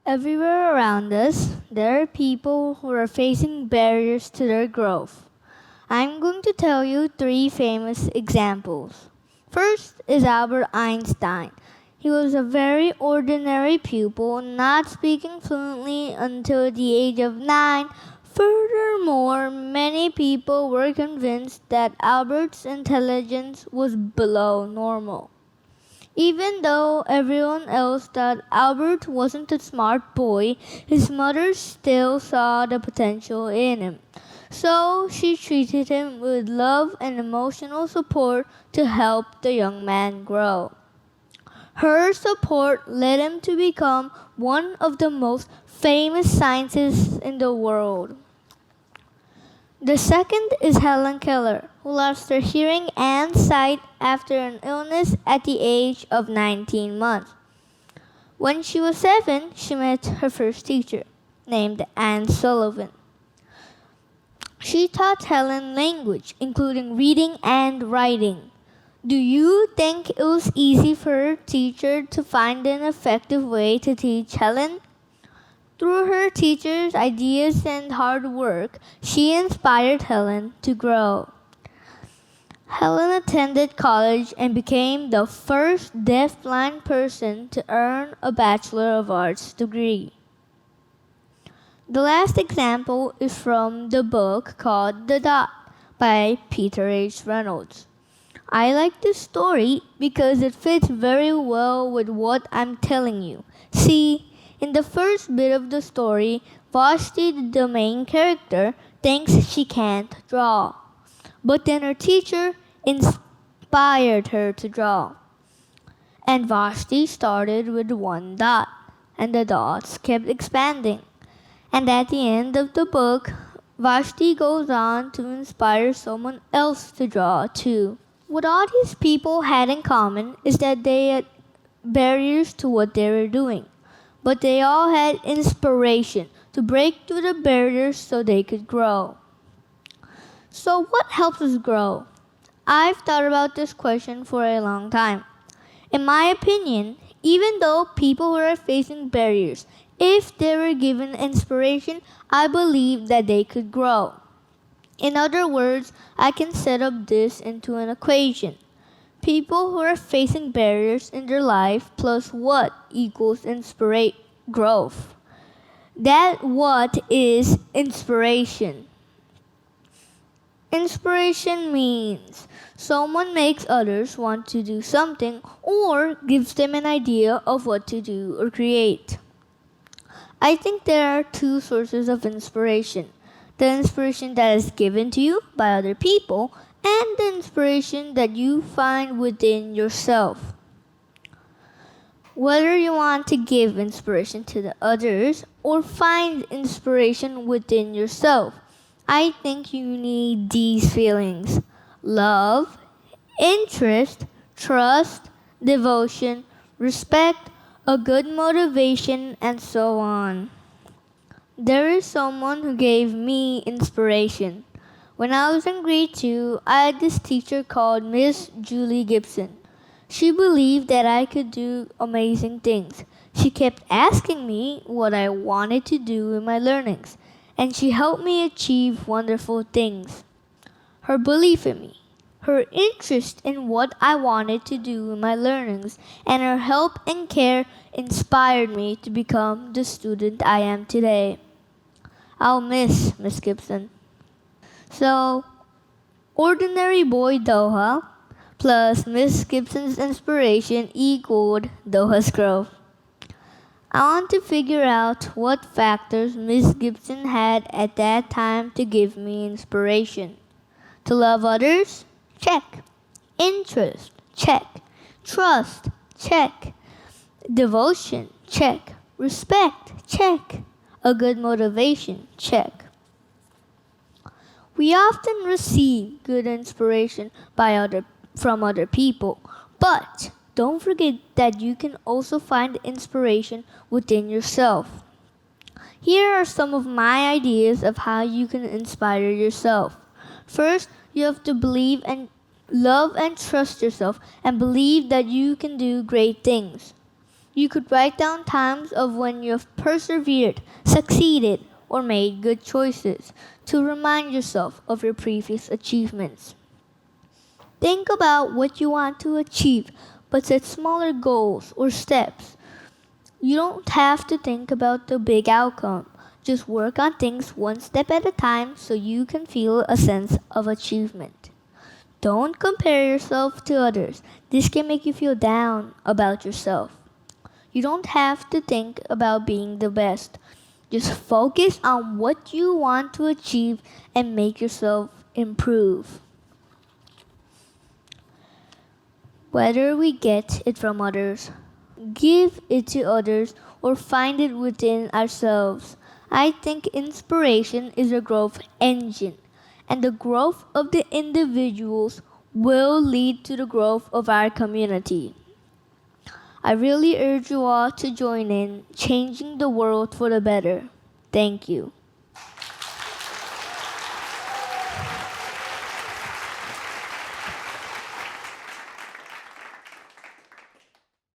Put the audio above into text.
Everywhere around us, there are people who are facing barriers to their growth. I'm going to tell you three famous examples. First is Albert Einstein. He was a very ordinary pupil, not speaking fluently until the age of 9. Furthermore, many people were convinced that Albert's intelligence was below normal. Even though everyone else thought Albert wasn't a smart boy, his mother still saw the potential in him. So she treated him with love and emotional support to help the young man grow. Her support led him to become one of the most famous scientists in the world. The second is Helen Keller, who lost her hearing and sight after an illness at the age of 19 months. When she was 7, she met her first teacher, named Anne Sullivan. She taught Helen language, including reading and writing. Do you think it was easy for her teacher to find an effective way to teach Helen? Through her teacher's ideas and hard work, she inspired Helen to grow. Helen attended college and became the first deaf-blind person to earn a Bachelor of Arts degree. The last example is from the book called The Dot by Peter H. Reynolds. I like this story because it fits very well with what I'm telling you. See, in the first bit of the story, Vashti, the main character, thinks she can't draw. But then her teacher inspired her to draw. And Vashti started with one dot, and the dots kept expanding. And at the end of the book, Vashti goes on to inspire someone else to draw too. What all these people had in common is that they had barriers to what they were doing. But they all had inspiration to break through the barriers so they could grow. So what helps us grow? I've thought about this question for a long time. In my opinion, even though people who are facing barriers, if they were given inspiration, I believe that they could grow. In other words, I can set up this into an equation. People who are facing barriers in their life plus what equals growth. That what is inspiration. Inspiration means someone makes others want to do something or gives them an idea of what to do or create. I think there are two sources of inspiration. The inspiration that is given to you by other people and the inspiration that you find within yourself. Whether you want to give inspiration to the others or find inspiration within yourself, I think you need these feelings: love, interest, trust, devotion, respect, a good motivation, and so on. There is someone who gave me inspiration. When I was in grade 2, I had this teacher called Miss Julie Gibson. She believed that I could do amazing things. She kept asking me what I wanted to do in my learnings, and she helped me achieve wonderful things. Her belief in me, her interest in what I wanted to do in my learnings, and her help and care inspired me to become the student I am today. I'll miss Miss Gibson. So, ordinary boy Doha plus Miss Gibson's inspiration equaled Doha's growth. I want to figure out what factors Miss Gibson had at that time to give me inspiration. To love others? Check. Interest? Check. Trust? Check. Devotion? Check. Respect? Check. A good motivation? Check. We often receive good inspiration from other people, but don't forget that you can also find inspiration within yourself. Here are some of my ideas of how you can inspire yourself. First, you have to believe and love and trust yourself and believe that you can do great things. You could write down times of when you've persevered, succeeded, or made good choices to remind yourself of your previous achievements. Think about what you want to achieve, but set smaller goals or steps. You don't have to think about the big outcome. Just work on things one step at a time so you can feel a sense of achievement. Don't compare yourself to others. This can make you feel down about yourself. You don't have to think about being the best. Just focus on what you want to achieve and make yourself improve. Whether we get it from others, give it to others, or find it within ourselves, I think inspiration is a growth engine, and the growth of the individuals will lead to the growth of our community. I really urge you all to join in changing the world for the better. Thank you.